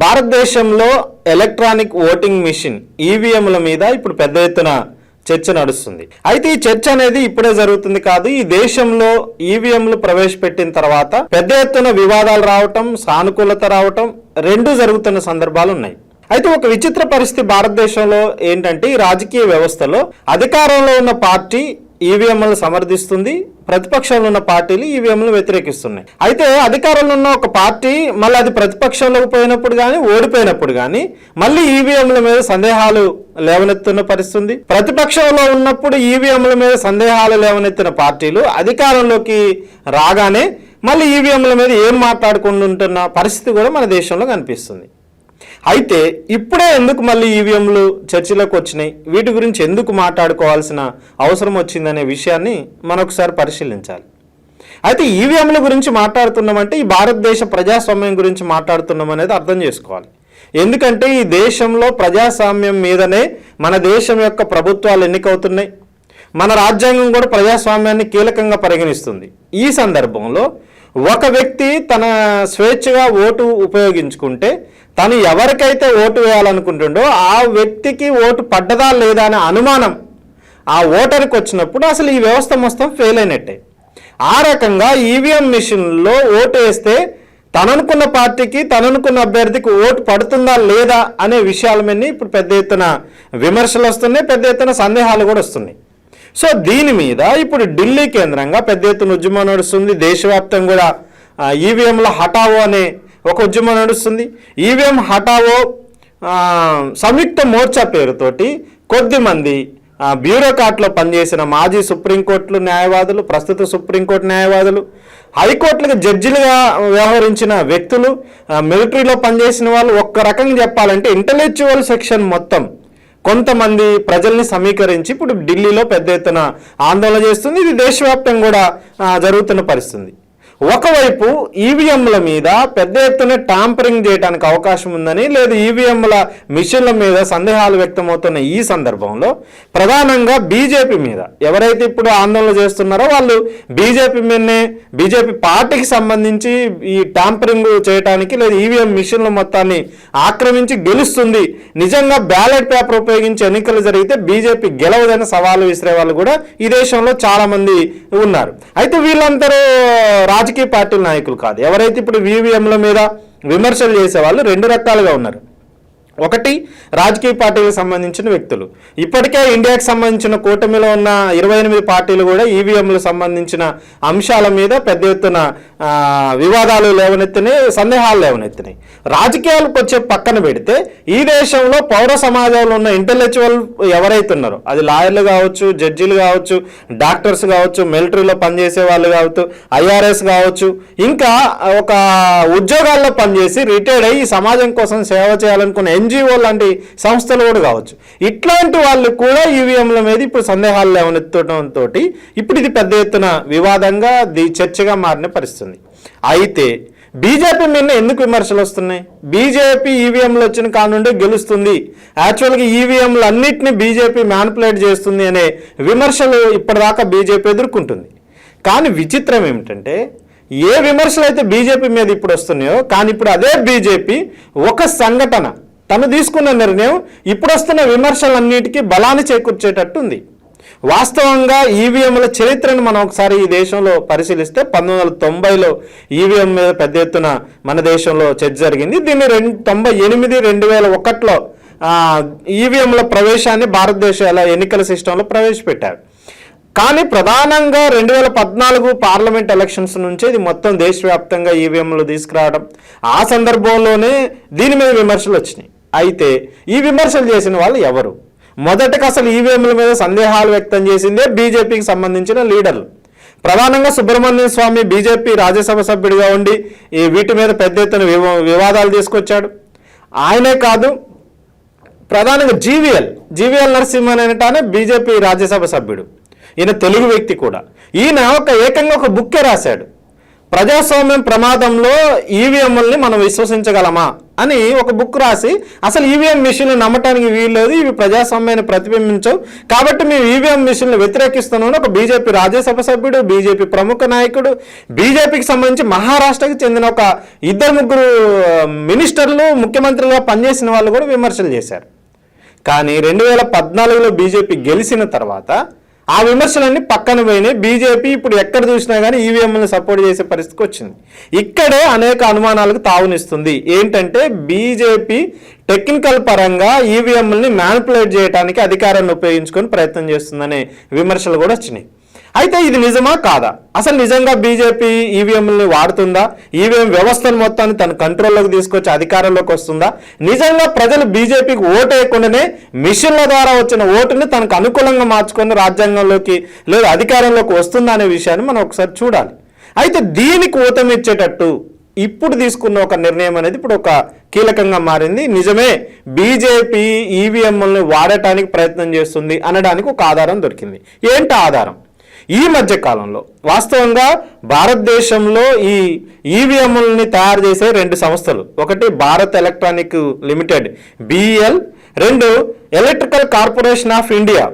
భారతదేశంలో electronic voting machine ఈవీఎంల మీద ఇప్పుడు పెద్ద ఎత్తున చర్చ నడుస్తుంది. అయితే ఈ చర్చ అనేది ఇప్పుడే జరుగుతుంది కాదు. ఈ దేశంలో ఈవీఎంలు ప్రవేశపెట్టిన తర్వాత పెద్ద ఎత్తున వివాదాలు రావటం, సానుకూలత రావటం రెండు జరుగుతున్న సందర్భాలు ఉన్నాయి. అయితే ఒక విచిత్ర పరిస్థితి భారతదేశంలో ఏంటంటే, ఈ రాజకీయ వ్యవస్థలో అధికారంలో ఉన్న పార్టీ ఈవీఎంలను సమర్థిస్తుంది, ప్రతిపక్షంలో ఉన్న పార్టీలు ఈవీఎంలను వ్యతిరేకిస్తున్నాయి. అయితే అధికారంలో ఉన్న ఒక పార్టీ మళ్ళీ అది ప్రతిపక్షంలోకి పోయినప్పుడు కానీ ఓడిపోయినప్పుడు కానీ మళ్ళీ ఈవీఎంల మీద సందేహాలు లేవనెత్తున్న పరిస్థితి. ప్రతిపక్షంలో ఉన్నప్పుడు ఈవీఎంల మీద సందేహాలు లేవనెత్తిన పార్టీలు అధికారంలోకి రాగానే మళ్ళీ ఈవీఎంల మీద ఏం మాట్లాడుకుంటుంటున్న పరిస్థితి కూడా మన దేశంలో కనిపిస్తుంది. అయితే ఇప్పుడే ఎందుకు మళ్ళీ ఈవీఎంలు చర్చలోకి వచ్చినాయి, వీటి గురించి ఎందుకు మాట్లాడుకోవాల్సిన అవసరం వచ్చిందనే విషయాన్ని మనం ఒకసారి పరిశీలించాలి. అయితే ఈవీఎంల గురించి మాట్లాడుతున్నామంటే ఈ భారతదేశ ప్రజాస్వామ్యం గురించి మాట్లాడుతున్నాం అనేది అర్థం చేసుకోవాలి. ఎందుకంటే ఈ దేశంలో ప్రజాస్వామ్యం మీదనే మన దేశం యొక్క ప్రభుత్వాలు ఎన్నికవుతున్నాయి. మన రాజ్యాంగం కూడా ప్రజాస్వామ్యాన్ని కీలకంగా పరిగణిస్తుంది. ఈ సందర్భంలో ఒక వ్యక్తి తన స్వేచ్ఛగా ఓటు ఉపయోగించుకుంటే తను ఎవరికైతే ఓటు వేయాలనుకుంటుండో ఆ వ్యక్తికి ఓటు పడ్డదా లేదా అనే అనుమానం ఆ ఓటర్కి వచ్చినప్పుడు అసలు ఈ వ్యవస్థ మొత్తం ఫెయిల్ అయినట్టే. ఆ రకంగా ఈవీఎం మిషన్లో ఓటు వేస్తే తననుకున్న పార్టీకి తననుకున్న అభ్యర్థికి ఓటు పడుతుందా లేదా అనే విషయాల మీద ఇప్పుడు పెద్ద ఎత్తున విమర్శలు వస్తున్నాయి, పెద్ద ఎత్తున సందేహాలు కూడా వస్తున్నాయి. సో దీని మీద ఇప్పుడు ఢిల్లీ కేంద్రంగా పెద్ద ఎత్తున ఉద్యమం నడుస్తుంది. దేశవ్యాప్తంగా కూడా ఈవీఎంల హఠావో అనే ఒక ఉద్యమం నడుస్తుంది. ఈవీఎం హఠావో సంయుక్త మోర్చా పేరుతోటి కొద్దిమంది బ్యూరోక్రాట్లో పనిచేసిన మాజీ సుప్రీంకోర్టు న్యాయవాదులు, ప్రస్తుత సుప్రీంకోర్టు న్యాయవాదులు, హైకోర్టులకు జడ్జిలుగా వ్యవహరించిన వ్యక్తులు, మిలిటరీలో పనిచేసిన వాళ్ళు, ఒక్క రకంగా చెప్పాలంటే ఇంటలెక్చువల్ సెక్షన్ మొత్తం కొంతమంది ప్రజల్ని సమీకరించి ఇప్పుడు ఢిల్లీలో పెద్ద ఎత్తున ఆందోళన చేస్తుంది. ఇది దేశవ్యాప్తంగా కూడా జరుగుతున్న పరిస్థితి. ఒకవైపు ఈవీఎంల మీద పెద్ద ఎత్తున ట్యాంపరింగ్ చేయడానికి అవకాశం ఉందని, లేదు ఈవీఎంల మిషన్ల మీద సందేహాలు వ్యక్తమవుతున్న ఈ సందర్భంలో ప్రధానంగా బీజేపీ మీద ఎవరైతే ఇప్పుడు ఆందోళన చేస్తున్నారో వాళ్ళు బీజేపీ మీదనే, బీజేపీ పార్టీకి సంబంధించి ఈ ట్యాంపరింగ్ చేయడానికి, లేదు ఈవీఎం మిషన్ల మొత్తాన్ని ఆక్రమించి గెలుస్తుంది, నిజంగా బ్యాలెట్ పేపర్ ఉపయోగించి ఎన్నికలు జరిగితే బీజేపీ గెలవదని సవాలు విసిరే వాళ్ళు కూడా ఈ దేశంలో చాలా మంది ఉన్నారు. అయితే వీళ్ళందరూ రాజకీయ పార్టీల నాయకులు కాదు. ఎవరైతే ఇప్పుడు ఈవీఎంల మీద విమర్శలు చేసే వాళ్ళు రెండు రకాలుగా ఉన్నారు. ఒకటి రాజకీయ పార్టీలకు సంబంధించిన వ్యక్తులు. ఇప్పటికే ఇండియాకి సంబంధించిన కూటమిలో ఉన్న 28 పార్టీలు కూడా ఈవీఎంలకు సంబంధించిన అంశాల మీద పెద్ద ఎత్తున వివాదాలు లేవనెత్తినాయి, సందేహాలు లేవనెత్తినాయి. రాజకీయాలకు వచ్చే పక్కన పెడితే ఈ దేశంలో పౌర సమాజంలో ఉన్న ఇంటలెక్చువల్ ఎవరైతే ఉన్నారో, అది లాయర్లు కావచ్చు, జడ్జీలు కావచ్చు, డాక్టర్స్ కావచ్చు, మిలిటరీలో పనిచేసే వాళ్ళు కావచ్చు, ఐఆర్ఎస్ కావచ్చు, ఇంకా ఒక ఉద్యోగాల్లో పనిచేసి రిటైర్డ్ అయ్యి సమాజం కోసం సేవ చేయాలనుకున్న ఎన్జిఓ లాంటి సంస్థలు కూడా కావచ్చు, ఇట్లాంటి వాళ్ళు కూడా ఈవీఎంల మీద ఇప్పుడు సందేహాలు లేవనెత్తడంతో ఇప్పుడు ఇది పెద్ద ఎత్తున వివాదంగా చర్చగా మారిన పరిస్థితి. అయితే బీజేపీ మీద ఎందుకు విమర్శలు వస్తున్నాయి? బీజేపీ ఈవీఎంలు వచ్చిన కానుండే గెలుస్తుంది, యాక్చువల్గా ఈవీఎంలు అన్నిటిని బీజేపీ మ్యానిపులేట్ చేస్తుంది అనే విమర్శలు ఇప్పటిదాకా బీజేపీ ఎదుర్కొంటుంది. కానీ విచిత్రం ఏమిటంటే, ఏ విమర్శలు అయితే బీజేపీ మీద ఇప్పుడు వస్తున్నాయో కానీ ఇప్పుడు అదే బీజేపీ ఒక సంఘటన, తను తీసుకున్న నిర్ణయం ఇప్పుడు వస్తున్న విమర్శలన్నిటికీ బలాన్ని చేకూర్చేటట్టు ఉంది. వాస్తవంగా ఈవీఎంల చరిత్రను మనం ఒకసారి ఈ దేశంలో పరిశీలిస్తే 1990లో ఈవీఎం మీద పెద్ద ఎత్తున మన దేశంలో చర్చ జరిగింది. దీన్ని 1998, 2001లో ఈవీఎంల ప్రవేశాన్ని భారతదేశ ఎన్నికల సిస్టంలో ప్రవేశపెట్టారు. కానీ ప్రధానంగా 2014 పార్లమెంట్ ఎలక్షన్స్ నుంచి ఇది మొత్తం దేశవ్యాప్తంగా ఈవీఎంలు తీసుకురావడం, ఆ సందర్భంలోనే దీని మీద విమర్శలు వచ్చినాయి. అయితే ఈ విమర్శలు చేసిన వాళ్ళు ఎవరు? మొదటగా అసలు ఈవీఎంల మీద సందేహాలు వ్యక్తం చేసిందే బీజేపీకి సంబంధించిన లీడర్లు. ప్రధానంగా సుబ్రహ్మణ్యం స్వామి బీజేపీ రాజ్యసభ సభ్యుడిగా ఉండి ఈ వీటి మీద పెద్ద ఎత్తున వివాదాలు తీసుకొచ్చాడు. ఆయనే కాదు, ప్రధానంగా జీవీఎల్ నరసింహన్ అనేటానే బీజేపీ రాజ్యసభ సభ్యుడు. ఈయన తెలుగు వ్యక్తి కూడా. ఈయన ఏకంగా ఒక బుక్కే రాశాడు. ప్రజాస్వామ్యం ప్రమాదంలో ఈవీఎంలని మనం విశ్వసించగలమా అని ఒక బుక్ రాసి అసలు ఈవీఎం మిషన్లు నమ్మటానికి వీల్లేదు, ఇవి ప్రజాస్వామ్యాన్ని ప్రతిబింబించవు, కాబట్టి మేము ఈవీఎం మిషన్లు వ్యతిరేకిస్తున్నామని ఒక బీజేపీ రాజ్యసభ సభ్యుడు, బీజేపీ ప్రముఖ నాయకుడు, బీజేపీకి సంబంధించి మహారాష్ట్రకి చెందిన ఒక 2-3 మినిస్టర్లు ముఖ్యమంత్రులుగా పనిచేసిన వాళ్ళు కూడా విమర్శలు చేశారు. కానీ 2014లో బీజేపీ గెలిచిన తర్వాత ఆ విమర్శలన్నీ పక్కన పోయినాయి. బీజేపీ ఇప్పుడు ఎక్కడ చూసినా కానీ ఈవీఎంలను సపోర్ట్ చేసే పరిస్థితికి వచ్చింది. ఇక్కడే అనేక అనుమానాలకు తావునిస్తుంది. ఏంటంటే బీజేపీ టెక్నికల్ పరంగా ఈవీఎంలని మ్యానిపులేట్ చేయడానికి అధికారాన్ని ఉపయోగించుకొని ప్రయత్నం చేస్తుందనే విమర్శలు కూడా వచ్చినాయి. అయితే ఇది నిజమా కాదా? అసలు నిజంగా బీజేపీ ఈవీఎంలని వాడుతుందా? ఈవీఎం వ్యవస్థను మొత్తాన్ని తన కంట్రోల్లోకి తీసుకొచ్చి అధికారంలోకి వస్తుందా? నిజంగా ప్రజలు బీజేపీకి ఓటు వేయకుండానే మిషన్ల ద్వారా వచ్చిన ఓటుని తనకు అనుకూలంగా మార్చుకొని రాజ్యాంగంలోకి లేదా అధికారంలోకి వస్తుందా అనే విషయాన్ని మనం ఒకసారి చూడాలి. అయితే దీనికి ఊతమిచ్చేటట్టు ఇప్పుడు తీసుకున్న ఒక నిర్ణయం అనేది ఇప్పుడు ఒక కీలకంగా మారింది. నిజమే, బీజేపీ ఈవీఎంలని వాడటానికి ప్రయత్నం చేస్తుంది అనడానికి ఒక ఆధారం దొరికింది. ఏంటి ఆధారం? ఈ మధ్య కాలంలో వాస్తవంగా భారతదేశంలో ఈ ఈవీఎంలని తయారు చేసే 2 సంస్థలు, ఒకటి Bharat electronic limited BEL, 2 electrical corporation of India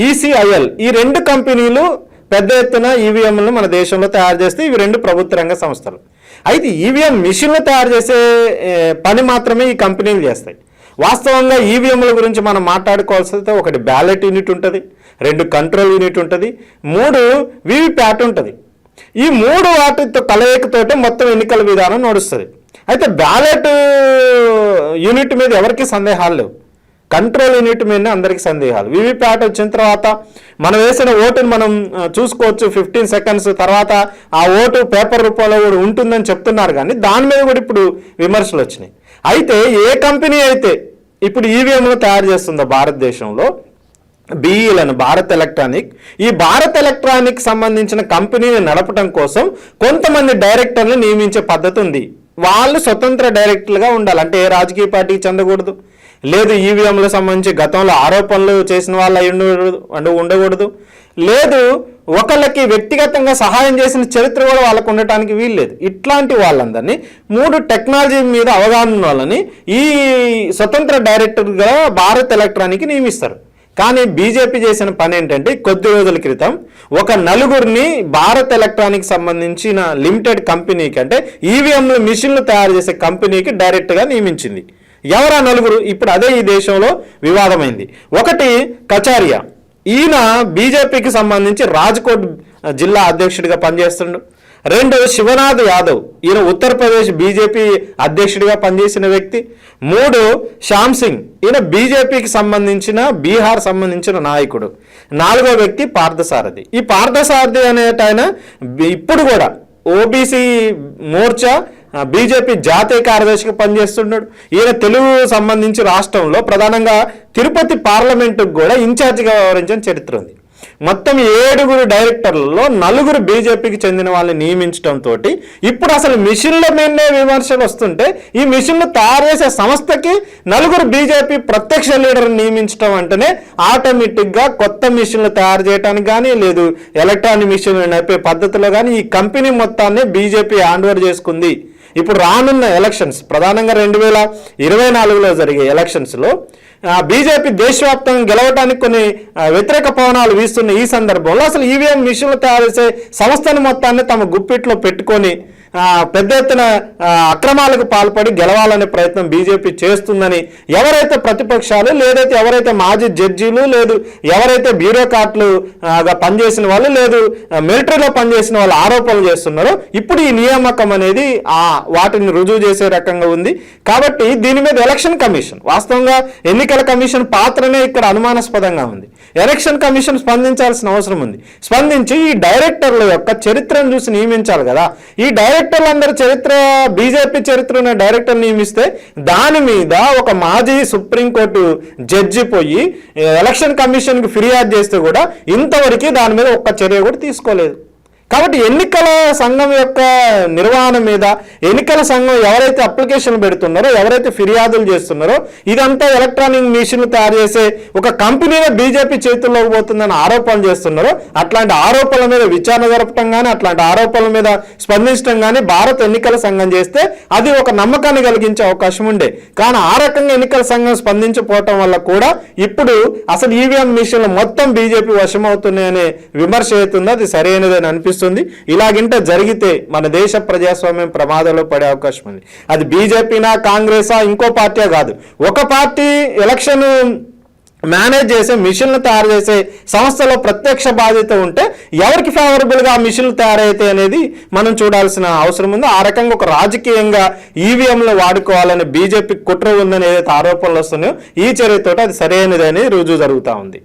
ECIL, ఈ 2 కంపెనీలు పెద్ద ఎత్తున ఈవీఎంలను మన దేశంలో తయారు చేస్తే ఇవి 2 ప్రభుత్వ రంగ సంస్థలు. అయితే ఈవీఎం మిషన్లు తయారు చేసే పని మాత్రమే ఈ కంపెనీలు చేస్తాయి. వాస్తవంగా ఈవీఎంల గురించి మనం మాట్లాడుకోవాల్సి వస్తే ఒకటి బ్యాలెట్ యూనిట్ ఉంటుంది, 2 కంట్రోల్ యూనిట్ ఉంటుంది, 3 వీవీప్యాట్ ఉంటుంది. ఈ 3 వాటితో కలయికతోటే మొత్తం ఎన్నికల విధానం నడుస్తుంది. అయితే బ్యాలెట్ యూనిట్ మీద ఎవరికి సందేహాలు లేవు, కంట్రోల్ యూనిట్ మీదనే అందరికీ సందేహాలు. వీవీప్యాట్ వచ్చిన తర్వాత మనం వేసిన ఓటుని మనం చూసుకోవచ్చు 15 సెకండ్స్ తర్వాత ఆ ఓటు పేపర్ రూపంలో కూడా ఉంటుందని చెప్తున్నారు, కానీ దాని మీద కూడా ఇప్పుడు విమర్శలు వచ్చినాయి. అయితే ఏ కంపెనీ అయితే ఇప్పుడు ఈవీఎంలు తయారు చేస్తుందో భారతదేశంలో, BEL, భారత్ ఎలక్ట్రానిక్, ఈ భారత్ ఎలక్ట్రానిక్ సంబంధించిన కంపెనీని నడపడం కోసం కొంతమంది డైరెక్టర్లు నియమించే పద్ధతి ఉంది. వాళ్ళు స్వతంత్ర డైరెక్టర్లుగా ఉండాలి. అంటే ఏ రాజకీయ పార్టీకి చెందకూడదు, లేదు ఈవీఎంలకు సంబంధించి గతంలో ఆరోపణలు చేసిన వాళ్ళు ఉండకూడదు, లేదు ఒకళ్ళకి వ్యక్తిగతంగా సహాయం చేసిన చరిత్ర కూడా వాళ్ళకు ఉండటానికి వీల్లేదు. ఇట్లాంటి వాళ్ళందరినీ 3 టెక్నాలజీ మీద అవగాహన వాళ్ళని ఈ స్వతంత్ర డైరెక్టర్గా భారత్ ఎలక్ట్రానిక్ నియమిస్తారు. కానీ బీజేపీ చేసిన పని ఏంటంటే కొద్ది రోజుల క్రితం ఒక 4గురిని భారత్ ఎలక్ట్రానిక్ సంబంధించిన లిమిటెడ్ కంపెనీకి, అంటే ఈవీఎంల మిషన్లు తయారు చేసే కంపెనీకి డైరెక్ట్గా నియమించింది. ఎవరా 4? ఇప్పుడు అదే ఈ దేశంలో వివాదమైంది. ఒకటి కచారియా, ఈయన బీజేపీకి సంబంధించి రాజ్కోట్ జిల్లా అధ్యక్షుడిగా పనిచేస్తుండు. 2 శివనాథ్ యాదవ్, ఈయన ఉత్తరప్రదేశ్ బీజేపీ అధ్యక్షుడిగా పనిచేసిన వ్యక్తి. 3 శ్యామ్ సింగ్, ఈయన బీజేపీకి సంబంధించిన బీహార్ సంబంధించిన నాయకుడు. 4వ వ్యక్తి పార్థసారథి. ఈ పార్థసారథి అనేట ఇప్పుడు కూడా ఓబీసీ మోర్చా బీజేపీ జాతీయ కార్యదర్శిగా పనిచేస్తున్నాడు. ఈయన తెలుగు సంబంధించి రాష్ట్రంలో ప్రధానంగా తిరుపతి పార్లమెంటుకు కూడా ఇన్ఛార్జిగా వ్యవహరించిన చరిత్ర ఉంది. మొత్తం 7 డైరెక్టర్లలో 4 బీజేపీకి చెందిన వాళ్ళని నియమించడంతో ఇప్పుడు అసలు మిషన్ల మీదే విమర్శలు వస్తుంటే ఈ మిషన్లు తయారు చేసే సంస్థకి 4 బీజేపీ ప్రత్యక్ష లీడర్ని నియమించడం అంటేనే ఆటోమేటిక్గా కొత్త మిషన్లు తయారు చేయడానికి కానీ, లేదు ఎలక్ట్రానిక్ మిషన్లు నడిపే పద్ధతిలో కానీ ఈ కంపెనీ మొత్తాన్ని బీజేపీ హ్యాండ్ ఓవర్ చేసుకుంది. ఇప్పుడు రానున్న ఎలక్షన్స్, ప్రధానంగా 2024లో జరిగే ఎలక్షన్స్లో బీజేపీ దేశవ్యాప్తంగా గెలవడానికి కొన్ని వ్యతిరేక పవనాలు వీస్తున్న ఈ సందర్భంలో అసలు ఈవీఎం మిషన్లు తయారు చేసే సంస్థను మొత్తాన్ని తమ గుప్పిట్లో పెట్టుకొని పెద్ద ఎత్తున అక్రమాలకు పాల్పడి గెలవాలనే ప్రయత్నం బీజేపీ చేస్తుందని ఎవరైతే ప్రతిపక్షాలు, లేదైతే ఎవరైతే మాజీ జడ్జీలు, లేదు ఎవరైతే బ్యూరోక్రాట్లుగా పనిచేసిన వాళ్ళు, లేదు మిలిటరీలో పనిచేసిన వాళ్ళు ఆరోపణలు చేస్తున్నారో ఇప్పుడు ఈ నియామకం అనేది వాటిని రుజువు చేసే రకంగా ఉంది. కాబట్టి దీని మీద ఎలక్షన్ కమిషన్, వాస్తవంగా ఎన్నికల కమిషన్ పాత్రనే ఇక్కడ అనుమానాస్పదంగా ఉంది. ఎలక్షన్ కమిషన్ స్పందించాల్సిన అవసరం ఉంది. స్పందించి ఈ డైరెక్టర్ల యొక్క చరిత్రను చూసి నియమించాలి కదా. ఈ డైరెక్టర్లందరూ చరిత్ర, బీజేపీ చరిత్ర ఉన్న డైరెక్టర్ నియమిస్తే దాని మీద ఒక మాజీ సుప్రీంకోర్టు జడ్జి పోయి ఎలక్షన్ కమిషన్కి ఫిర్యాదు చేస్తే కూడా ఇంతవరకు దాని మీద ఒక్క చర్య కూడా తీసుకోలేదు. కాబట్టి ఎన్నికల సంఘం యొక్క నిర్వహణ మీద ఎన్నికల సంఘం ఎవరైతే అప్లికేషన్ పెడుతున్నారో, ఎవరైతే ఫిర్యాదులు చేస్తున్నారో, ఇదంతా ఎలక్ట్రానిక్ మిషన్లు తయారు చేసే ఒక కంపెనీనే బీజేపీ చేతుల్లోకి పోతుందని ఆరోపణలు చేస్తున్నారో, అట్లాంటి ఆరోపణల మీద విచారణ జరపడం కానీ, అట్లాంటి ఆరోపణల మీద స్పందించడం కానీ భారత ఎన్నికల సంఘం చేస్తే అది ఒక నమ్మకాన్ని కలిగించే అవకాశం ఉండే. కానీ ఆ రకంగా ఎన్నికల సంఘం స్పందించకపోవటం వల్ల కూడా ఇప్పుడు అసలు ఈవీఎం మిషన్లు మొత్తం బీజేపీ వశమవుతున్నాయనే విమర్శ అవుతుంది. అది సరైనదని అనిపిస్తుంది. ఇలాగింటే జరిగితే మన దేశ ప్రజాస్వామ్యం ప్రమాదంలో పడే అవకాశం ఉంది. అది బీజేపీనా, కాంగ్రెసా, ఇంకో పార్టీ కాదు. ఒక పార్టీ ఎలక్షన్ మేనేజ్ చేసే మిషన్లు తయారు చేసే సంస్థలో ప్రత్యక్ష బాధ్యత ఉంటే ఎవరికి ఫేవరబుల్గా ఆ మిషన్లు తయారైతే అనేది మనం చూడాల్సిన అవసరం ఉంది. ఆ రకంగా ఒక రాజకీయంగా ఈవీఎంలు వాడుకోవాలని బీజేపీ కుట్ర ఉందని ఏదైతే ఆరోపణలు వస్తున్నాయో ఈ చర్యతోటి అది సరైనదని రుజువు జరుగుతూ ఉంది.